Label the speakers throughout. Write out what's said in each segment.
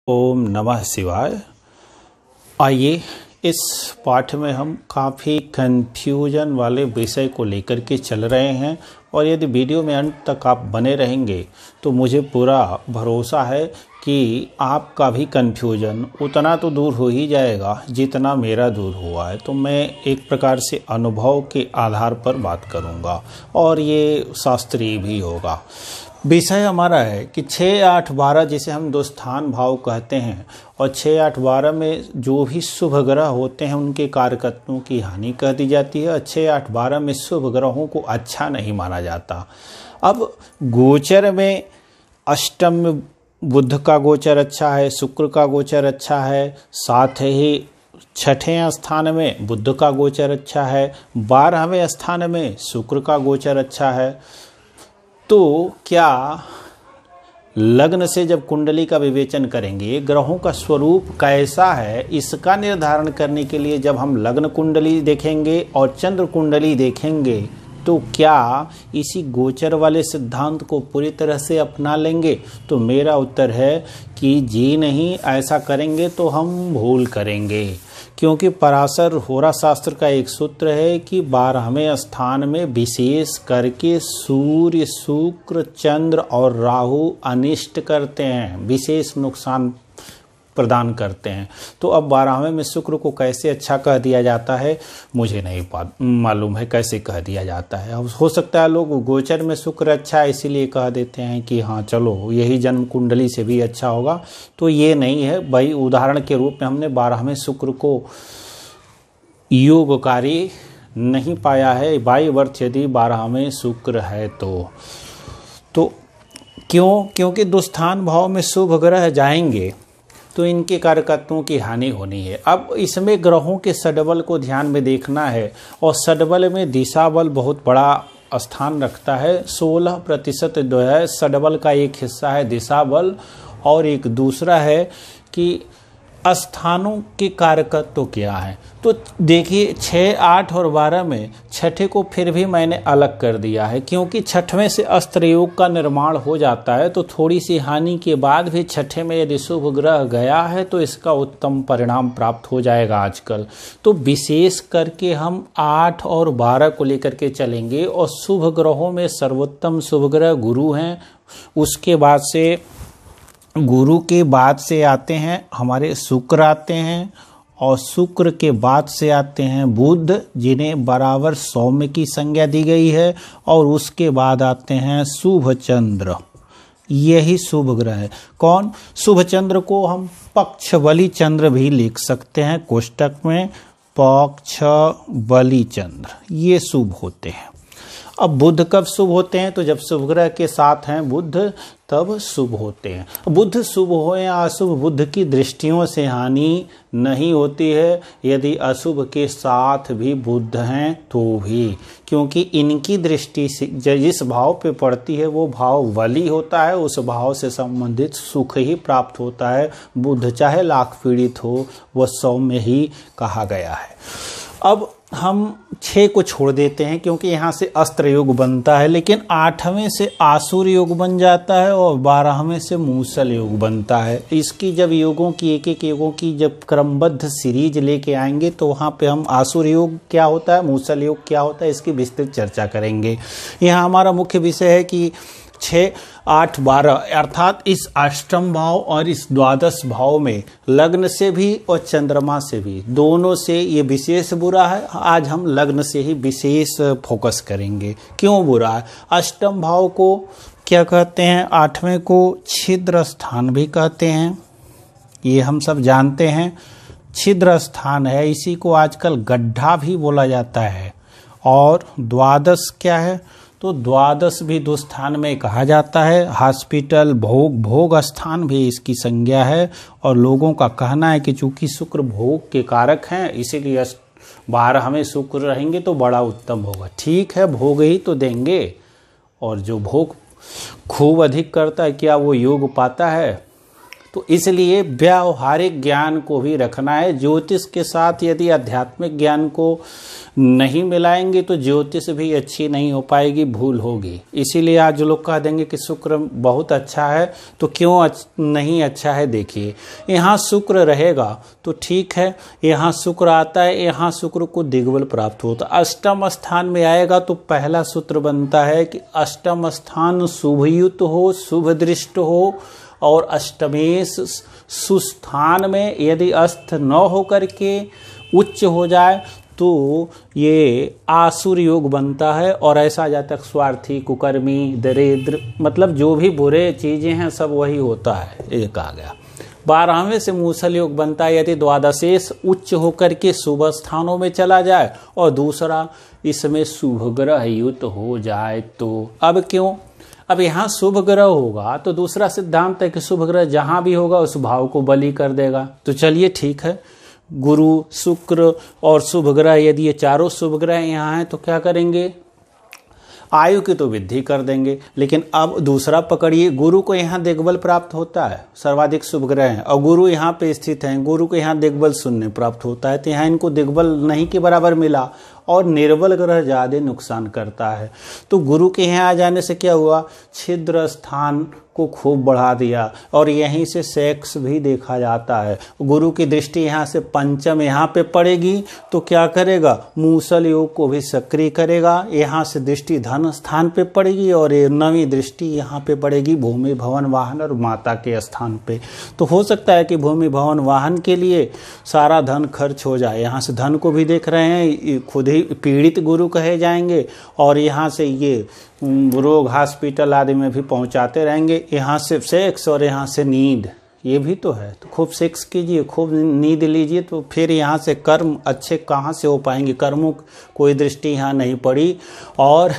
Speaker 1: ओम नमः शिवाय। आइए इस पाठ में हम काफ़ी कन्फ्यूजन वाले विषय को लेकर के चल रहे हैं और यदि वीडियो में अंत तक आप बने रहेंगे तो मुझे पूरा भरोसा है कि आपका भी कन्फ्यूजन उतना तो दूर हो ही जाएगा जितना मेरा दूर हुआ है। तो मैं एक प्रकार से अनुभव के आधार पर बात करूंगा और ये शास्त्रीय भी होगा। विषय हमारा है कि 6, 8, 12 जिसे हम द्वस्थान भाव कहते हैं और 6, 8, 12 में जो भी शुभ ग्रह होते हैं उनके कारकत्वों की हानि कह दी जाती है और 6, 8, 12 में शुभ ग्रहों को अच्छा नहीं माना जाता। अब गोचर में अष्टम में बुध का गोचर अच्छा है, शुक्र का गोचर अच्छा है, साथ ही छठे स्थान में बुध का गोचर अच्छा है, 12वें स्थान में शुक्र का गोचर अच्छा है। तो क्या लग्न से जब कुंडली का विवेचन करेंगे ग्रहों का स्वरूप कैसा है इसका निर्धारण करने के लिए जब हम लग्न कुंडली देखेंगे और चंद्र कुंडली देखेंगे तो क्या इसी गोचर वाले सिद्धांत को पूरी तरह से अपना लेंगे? तो मेरा उत्तर है कि जी नहीं, ऐसा करेंगे तो हम भूल करेंगे, क्योंकि पराशर होरा शास्त्र का एक सूत्र है कि 12वें स्थान में विशेष करके सूर्य, शुक्र, चंद्र और राहु अनिष्ट करते हैं, विशेष नुकसान प्रदान करते हैं। तो अब 12वें में शुक्र को कैसे अच्छा कह दिया जाता है मुझे नहीं मालूम है कैसे कह दिया जाता है। हो सकता है लोग गोचर में शुक्र अच्छा है इसीलिए कह देते हैं कि हाँ चलो यही जन्म कुंडली से भी अच्छा होगा। तो ये नहीं है भाई, उदाहरण के रूप में हमने 12वें शुक्र को योगकारी नहीं पाया है। 22 वर्ष यदि 12वें शुक्र है तो क्योंकि दुस्थान भाव में शुभ ग्रह जाएंगे तो इनके कारकत्वों की हानि होनी है। अब इसमें ग्रहों के षडबल को ध्यान में देखना है और षडबल में दिशा बल बहुत बड़ा स्थान रखता है। 16% जो है षडबल का एक हिस्सा है दिशा बल और एक दूसरा है कि स्थानों के कारकत्व क्या है। तो देखिए 6, 8 और 12 में छठे को फिर भी मैंने अलग कर दिया है, क्योंकि छठवें से अस्त्र योग का निर्माण हो जाता है तो थोड़ी सी हानि के बाद भी छठे में यदि शुभ ग्रह गया है तो इसका उत्तम परिणाम प्राप्त हो जाएगा आजकल। तो विशेष करके हम 8 और 12 को लेकर के चलेंगे और शुभ ग्रहों में सर्वोत्तम शुभ ग्रह गुरु हैं, उसके बाद से गुरु के बाद से आते हैं हमारे शुक्र आते हैं और शुक्र के बाद से आते हैं बुध जिन्हें बराबर सौम्य की संज्ञा दी गई है और उसके बाद आते हैं शुभ चंद्र। यही शुभ ग्रह है। कौन? शुभ चंद्र को हम पक्ष बली चंद्र भी लिख सकते हैं, कोष्टक में पक्ष बली चंद्र, ये शुभ होते हैं। अब बुध कब शुभ होते हैं? तो जब शुभ ग्रह के साथ हैं बुध तब शुभ होते हैं। बुध शुभ हो या अशुभ, बुध की दृष्टियों से हानि नहीं होती है यदि अशुभ के साथ भी बुध हैं तो भी, क्योंकि इनकी दृष्टि से जिस भाव पे पड़ती है वो भाव बली होता है, उस भाव से संबंधित सुख ही प्राप्त होता है। बुध चाहे लाख पीड़ित हो वह सौम्य ही कहा गया है। अब हम 6 को छोड़ देते हैं क्योंकि यहाँ से अस्त्र योग बनता है, लेकिन 8वें से आसुर योग बन जाता है और 12वें से मूसल योग बनता है। इसकी जब योगों की एक योगों की जब क्रमबद्ध सीरीज लेके आएंगे तो वहाँ पे हम आसुर योग क्या होता है, मूसल योग क्या होता है, इसकी विस्तृत चर्चा करेंगे। यहाँ हमारा मुख्य विषय है कि 6, 8, 12 अर्थात इस अष्टम भाव और इस द्वादश भाव में लग्न से भी और चंद्रमा से भी दोनों से ये विशेष बुरा है। आज हम लग्न से ही विशेष फोकस करेंगे। क्यों बुरा है? अष्टम भाव को क्या कहते हैं? 8वें को छिद्र स्थान भी कहते हैं, ये हम सब जानते हैं। छिद्र स्थान है, इसी को आजकल गड्ढा भी बोला जाता है। और द्वादश क्या है? तो द्वादश भी दुस्थान में कहा जाता है। हॉस्पिटल, भोग स्थान भी इसकी संज्ञा है और लोगों का कहना है कि चूंकि शुक्र भोग के कारक हैं इसीलिए 12वें शुक्र रहेंगे तो बड़ा उत्तम होगा। ठीक है, भोग ही तो देंगे और जो भोग खूब अधिक करता है क्या वो योग पाता है? तो इसलिए व्यावहारिक ज्ञान को भी रखना है। ज्योतिष के साथ यदि आध्यात्मिक ज्ञान को नहीं मिलाएंगे तो ज्योतिष भी अच्छी नहीं हो पाएगी, भूल होगी। इसीलिए आज लोग कह देंगे कि शुक्र बहुत अच्छा है, तो क्यों नहीं अच्छा है? देखिए, यहाँ शुक्र रहेगा तो ठीक है, यहाँ शुक्र आता है, यहाँ शुक्र को दिग्बल प्राप्त होता। अष्टम स्थान में आएगा तो पहला सूत्र बनता है कि अष्टम स्थान शुभयुक्त हो, शुभ दृष्ट हो, और अष्टमेश सुस्थान में यदि अस्त न होकर के उच्च हो जाए तो ये आसुर योग बनता है। और ऐसा जातक स्वार्थी, कुकर्मी, दरिद्र, मतलब जो भी बुरे चीजें हैं सब वही होता है। एक आ गया 12वें से मूसल योग बनता है यदि द्वादशेश उच्च होकर के शुभ स्थानों में चला जाए, और दूसरा इसमें शुभ ग्रह युक्त हो जाए तो। अब क्यों? अब यहाँ शुभ ग्रह होगा तो दूसरा सिद्धांत है कि शुभ ग्रह जहां भी होगा उस भाव को बलि कर देगा। तो चलिए ठीक है, गुरु, शुक्र और शुभ ग्रह, यदि ये चारों शुभ ग्रह यहाँ हैं तो क्या करेंगे? आयु की तो वृद्धि कर देंगे। लेकिन अब दूसरा पकड़िए, गुरु को यहाँ दिग्बल प्राप्त होता है, सर्वाधिक शुभ ग्रह हैं, और गुरु यहाँ पे स्थित हैं, गुरु को यहाँ दिग्बल शून्य प्राप्त होता है, तो यहाँ इनको दिग्बल नहीं के बराबर मिला, और निर्बल ग्रह ज्यादा नुकसान करता है। तो गुरु के यहाँ आ जाने से क्या हुआ? छिद्र स्थान को खूब बढ़ा दिया, और यहीं से सेक्स भी देखा जाता है। गुरु की दृष्टि यहाँ से पंचम यहाँ पे पड़ेगी तो क्या करेगा? मूसल योग को भी सक्रिय करेगा। यहाँ से दृष्टि धन स्थान पे पड़ेगी, और ये 9वीं दृष्टि यहाँ पे पड़ेगी भूमि, भवन, वाहन और माता के स्थान पे। तो हो सकता है कि भूमि, भवन, वाहन के लिए सारा धन खर्च हो जाए। यहाँ से धन को भी देख रहे हैं, खुद ही पीड़ित गुरु कहे जाएंगे, और यहाँ से ये रोग हॉस्पिटल आदि में भी पहुंचाते रहेंगे। यहाँ से सेक्स और यहाँ से नींद, ये भी तो है। तो खूब सेक्स कीजिए, खूब नींद लीजिए, तो फिर यहाँ से कर्म अच्छे कहाँ से हो पाएंगे? कर्मों कोई दृष्टि यहाँ नहीं पड़ी, और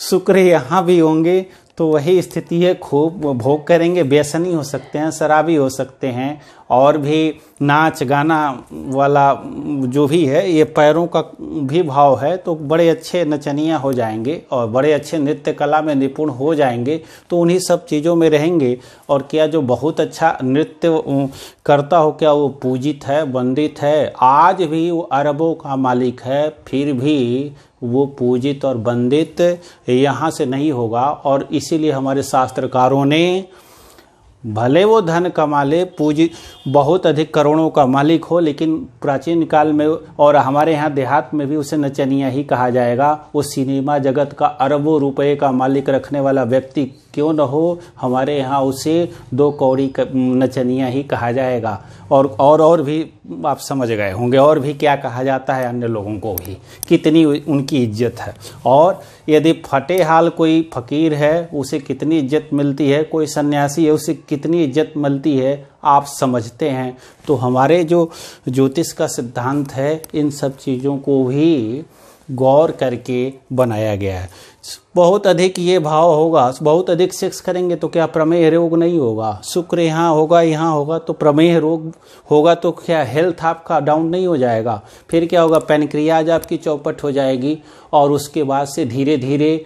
Speaker 1: शुक्र यहाँ भी होंगे तो वही स्थिति है, खूब भोग करेंगे, व्यसनी हो सकते हैं, शराबी हो सकते हैं, और भी नाच गाना वाला जो भी है, ये पैरों का भी भाव है, तो बड़े अच्छे नचनिया हो जाएंगे और बड़े अच्छे नृत्य कला में निपुण हो जाएंगे। तो उन्हीं सब चीज़ों में रहेंगे। और क्या जो बहुत अच्छा नृत्य करता हो, क्या वो पूजित है, वंदित है? आज भी वो अरबों का मालिक है, फिर भी वो पूजित और वंदित यहाँ से नहीं होगा। और इसीलिए हमारे शास्त्रकारों ने, भले वो धन कमा ले, पूजी बहुत अधिक करोड़ों का मालिक हो, लेकिन प्राचीन काल में और हमारे यहाँ देहात में भी उसे नचनिया ही कहा जाएगा। वो सिनेमा जगत का अरबों रुपए का मालिक रखने वाला व्यक्ति क्यों न हो, हमारे यहाँ उसे 2 कौड़ी नचनिया ही कहा जाएगा। और भी आप समझ गए होंगे, और भी क्या कहा जाता है अन्य लोगों को भी, कितनी उनकी इज्जत है। और यदि फटे हाल कोई फकीर है उसे कितनी इज्जत मिलती है, कोई सन्यासी है उसे कितनी इज्जत मिलती है, आप समझते हैं। तो हमारे जो ज्योतिष का सिद्धांत है, इन सब चीज़ों को भी गौर करके बनाया गया है। बहुत अधिक ये भाव होगा, बहुत अधिक सेक्स करेंगे तो क्या प्रमेह रोग नहीं होगा? शुक्र यहाँ होगा तो प्रमेह रोग होगा, तो क्या हेल्थ आपका डाउन नहीं हो जाएगा? फिर क्या होगा? पैनक्रियाज आपकी चौपट हो जाएगी, और उसके बाद से धीरे धीरे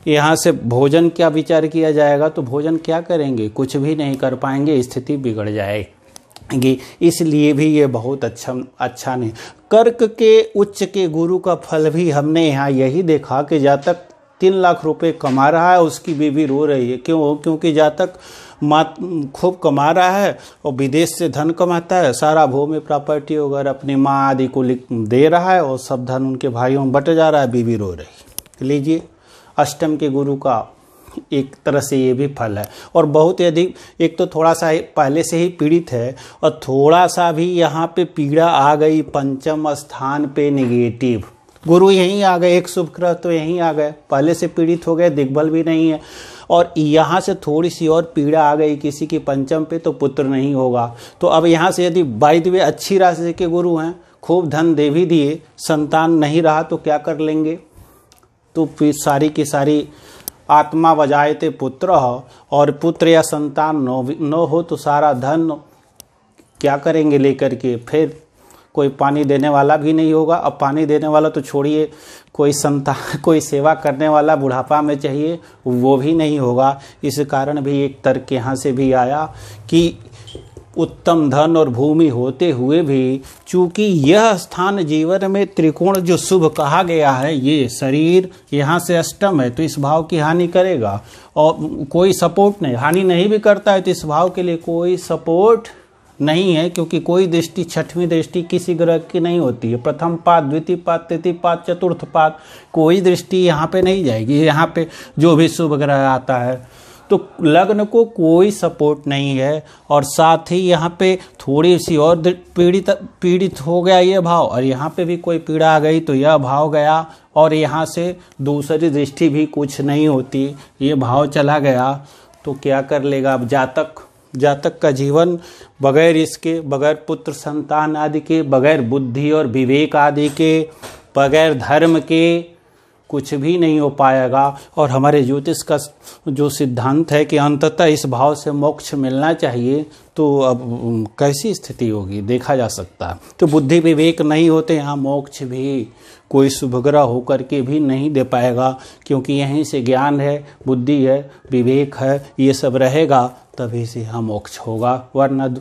Speaker 1: यहाँ से भोजन क्या विचार किया जाएगा? तो भोजन क्या करेंगे? कुछ भी नहीं कर पाएंगे, स्थिति बिगड़ जाएगी। इसलिए भी ये बहुत अच्छा नहीं। कर्क के उच्च के गुरु का फल भी हमने यहाँ यही देखा कि जातक 3 लाख रुपए कमा रहा है, उसकी बीवी रो रही है। क्यों? क्योंकि जातक खूब कमा रहा है और विदेश से धन कमाता है, सारा भूमि प्रॉपर्टी वगैरह अपनी माँ आदि को दे रहा है, और सब धन उनके भाइयों में बट जा रहा है, बीवी रो रही। लीजिए, अष्टम के गुरु का एक तरह से ये भी फल है। और बहुत ही अधिक, एक तो थोड़ा सा पहले से ही पीड़ित है, और थोड़ा सा भी यहाँ पे पीड़ा आ गई, पंचम स्थान पे नेगेटिव, गुरु यहीं आ गए, एक शुभ ग्रह तो यहीं आ गए, पहले से पीड़ित हो गए, दिग्बल भी नहीं है। और यहाँ से थोड़ी सी और पीड़ा आ गई किसी की पंचम पे, तो पुत्र नहीं होगा। तो अब यहाँ से यदि बाय द वे अच्छी राशि के गुरु हैं, खूब धन दे भी दिए, संतान नहीं रहा तो क्या कर लेंगे? तो फिर सारी की सारी आत्मा बजायते पुत्र हो, और पुत्र या संतान न हो तो सारा धन क्या करेंगे लेकर के? फिर कोई पानी देने वाला भी नहीं होगा। अब पानी देने वाला तो छोड़िए, कोई संतान, कोई सेवा करने वाला बुढ़ापा में चाहिए, वो भी नहीं होगा। इस कारण भी एक तर्क यहाँ से भी आया कि उत्तम धन और भूमि होते हुए भी, चूंकि यह स्थान जीवन में त्रिकोण जो शुभ कहा गया है, ये शरीर यहाँ से अष्टम है तो इस भाव की हानि करेगा, और कोई सपोर्ट नहीं, हानि नहीं भी करता है तो इस भाव के लिए कोई सपोर्ट नहीं है, क्योंकि कोई दृष्टि, छठवीं दृष्टि किसी ग्रह की नहीं होती है। प्रथम पाद, द्वितीय पाद, तृतीय पाद, चतुर्थ पाद, कोई दृष्टि यहाँ पे नहीं जाएगी। यहाँ पे जो भी शुभ ग्रह आता है तो लग्न को कोई सपोर्ट नहीं है, और साथ ही यहाँ पे थोड़ी सी और पीड़ित हो गया ये भाव, और यहाँ पे भी कोई पीड़ा आ गई तो यह भाव गया, और यहाँ से दूसरी दृष्टि भी कुछ नहीं होती, ये भाव चला गया तो क्या कर लेगा अब जातक का जीवन बगैर इसके, बगैर पुत्र संतान आदि के, बगैर बुद्धि और विवेक आदि के, बगैर धर्म के कुछ भी नहीं हो पाएगा। और हमारे ज्योतिष का जो सिद्धांत है कि अंततः इस भाव से मोक्ष मिलना चाहिए, तो अब कैसी स्थिति होगी देखा जा सकता है। तो बुद्धि विवेक नहीं होते यहाँ मोक्ष भी कोई शुभग्रह होकर के भी नहीं दे पाएगा, क्योंकि यहीं से ज्ञान है, बुद्धि है, विवेक है, ये सब रहेगा तभी से यहाँ मोक्ष होगा, वरना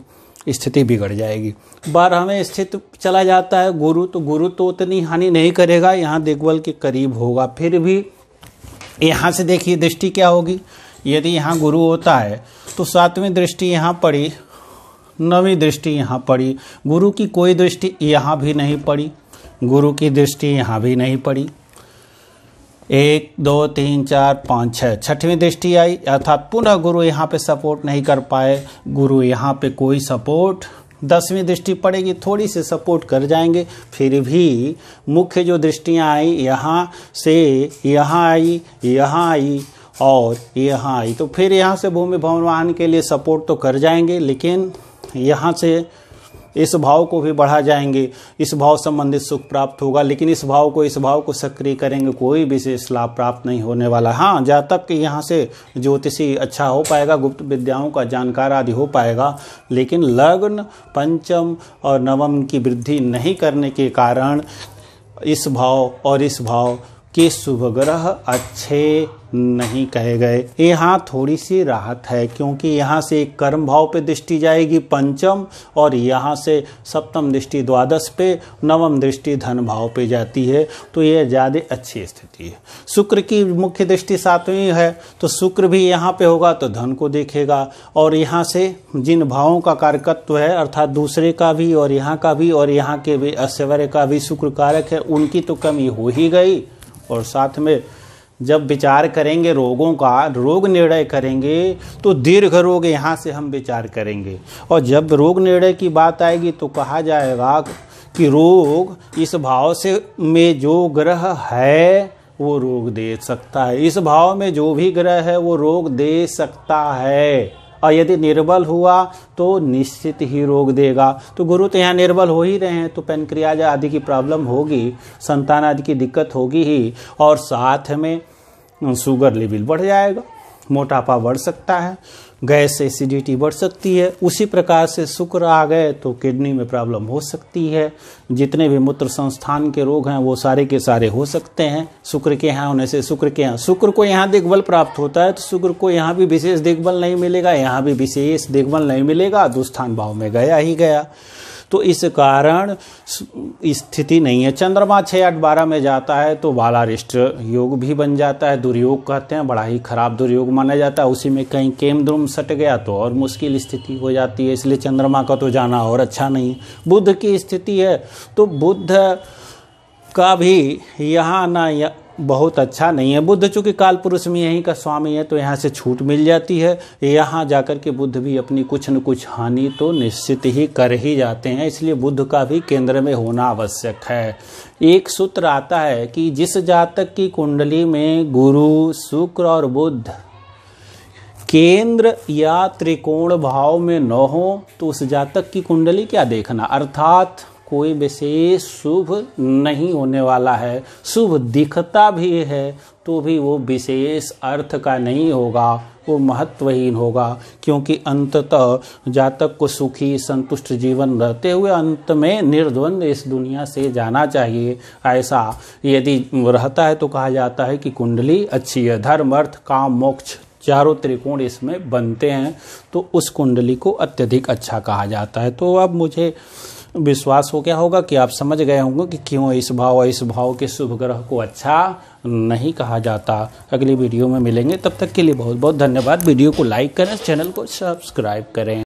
Speaker 1: स्थिति बिगड़ जाएगी। 12वें स्थित चला जाता है गुरु, तो गुरु तो उतनी हानि नहीं करेगा, यहाँ दिग्बल के करीब होगा। फिर भी यहाँ से देखिए दृष्टि क्या होगी, यदि यहाँ गुरु होता है तो 7वीं दृष्टि यहाँ पड़ी, 9वीं दृष्टि यहाँ पड़ी, गुरु की कोई दृष्टि यहाँ भी नहीं पड़ी, गुरु की दृष्टि यहाँ भी नहीं पड़ी, 1 2 3 4 5 6 छठवीं दृष्टि आई, अर्थात पुनः गुरु यहाँ पे सपोर्ट नहीं कर पाए, गुरु यहाँ पे कोई सपोर्ट। 10वीं दृष्टि पड़ेगी, थोड़ी सी सपोर्ट कर जाएंगे, फिर भी मुख्य जो दृष्टियाँ आई यहाँ से यहाँ आई, यहाँ आई और यहाँ आई, तो फिर यहाँ से भूमि भवन वाहन के लिए सपोर्ट तो कर जाएंगे, लेकिन यहाँ से इस भाव को भी बढ़ा जाएंगे, इस भाव संबंधित सुख प्राप्त होगा, लेकिन इस भाव को सक्रिय करेंगे, कोई विशेष लाभ प्राप्त नहीं होने वाला। हाँ, जातक यहाँ से ज्योतिषी अच्छा हो पाएगा, गुप्त विद्याओं का जानकार आदि हो पाएगा, लेकिन लग्न, पंचम और नवम की वृद्धि नहीं करने के कारण इस भाव और इस भाव के शुभ ग्रह अच्छे नहीं कहे गए। यहाँ थोड़ी सी राहत है, क्योंकि यहाँ से एक कर्म भाव पे दृष्टि जाएगी पंचम, और यहाँ से सप्तम दृष्टि द्वादश पे, नवम दृष्टि धन भाव पे जाती है, तो यह ज़्यादा अच्छी स्थिति है। शुक्र की मुख्य दृष्टि 7वीं है, तो शुक्र भी यहाँ पे होगा तो धन को देखेगा, और यहाँ से जिन भावों का कारकत्व है, अर्थात दूसरे का भी और यहाँ का भी और यहाँ के भी ऐश्वर्य का भी शुक्र कारक है, उनकी तो कमी हो ही गई। और साथ में जब विचार करेंगे रोगों का, रोग निर्णय करेंगे तो दीर्घ रोग यहाँ से हम विचार करेंगे, और जब रोग निर्णय की बात आएगी तो कहा जाएगा कि रोग इस भाव से में जो ग्रह है वो रोग दे सकता है, इस भाव में जो भी ग्रह है वो रोग दे सकता है, और यदि निर्बल हुआ तो निश्चित ही रोग देगा। तो गुरु तो यहाँ निर्बल हो ही रहे हैं, तो पैनक्रियाज आदि की प्रॉब्लम होगी, संतान आदि की दिक्कत होगी ही, और साथ में शुगर लेवल बढ़ जाएगा, मोटापा बढ़ सकता है, गैस एसिडिटी बढ़ सकती है। उसी प्रकार से शुक्र आ गए तो किडनी में प्रॉब्लम हो सकती है, जितने भी मूत्र संस्थान के रोग हैं वो सारे के सारे हो सकते हैं शुक्र के यहाँ होने से। शुक्र को यहाँ दिग्बल प्राप्त होता है, तो शुक्र को यहाँ भी विशेष दिग्बल नहीं मिलेगा, यहाँ भी विशेष दिग्बल नहीं मिलेगा, दुस्थान भाव में गया ही गया, तो इस कारण स्थिति नहीं है। चंद्रमा 6 8 12 में जाता है तो बालारिष्ट योग भी बन जाता है, दुर्योग कहते हैं, बड़ा ही खराब दुर्योग माना जाता है। उसी में कहीं केम द्रुम सट गया तो और मुश्किल स्थिति हो जाती है, इसलिए चंद्रमा का तो जाना और अच्छा नहीं। बुध की स्थिति है तो बुध का भी यहाँ आना बहुत अच्छा नहीं है। बुध चूँकि काल पुरुष में यहीं का स्वामी है तो यहाँ से छूट मिल जाती है, यहाँ जाकर के बुध भी अपनी कुछ न कुछ हानि तो निश्चित ही कर ही जाते हैं, इसलिए बुध का भी केंद्र में होना आवश्यक है। एक सूत्र आता है कि जिस जातक की कुंडली में गुरु, शुक्र और बुध केंद्र या त्रिकोण भाव में न हो तो उस जातक की कुंडली क्या देखना, अर्थात कोई विशेष शुभ नहीं होने वाला है। शुभ दिखता भी है तो भी वो विशेष अर्थ का नहीं होगा, वो महत्वहीन होगा, क्योंकि अंततः जातक को सुखी संतुष्ट जीवन रहते हुए अंत में निर्द्वंद इस दुनिया से जाना चाहिए। ऐसा यदि रहता है तो कहा जाता है कि कुंडली अच्छी है। धर्म, अर्थ, काम, मोक्ष चारों त्रिकोण इसमें बनते हैं तो उस कुंडली को अत्यधिक अच्छा कहा जाता है। तो अब मुझे विश्वास हो गया होगा कि आप समझ गए होंगे कि क्यों इस भाव के शुभ ग्रह को अच्छा नहीं कहा जाता। अगली वीडियो में मिलेंगे, तब तक के लिए बहुत बहुत धन्यवाद। वीडियो को लाइक करें, चैनल को सब्सक्राइब करें।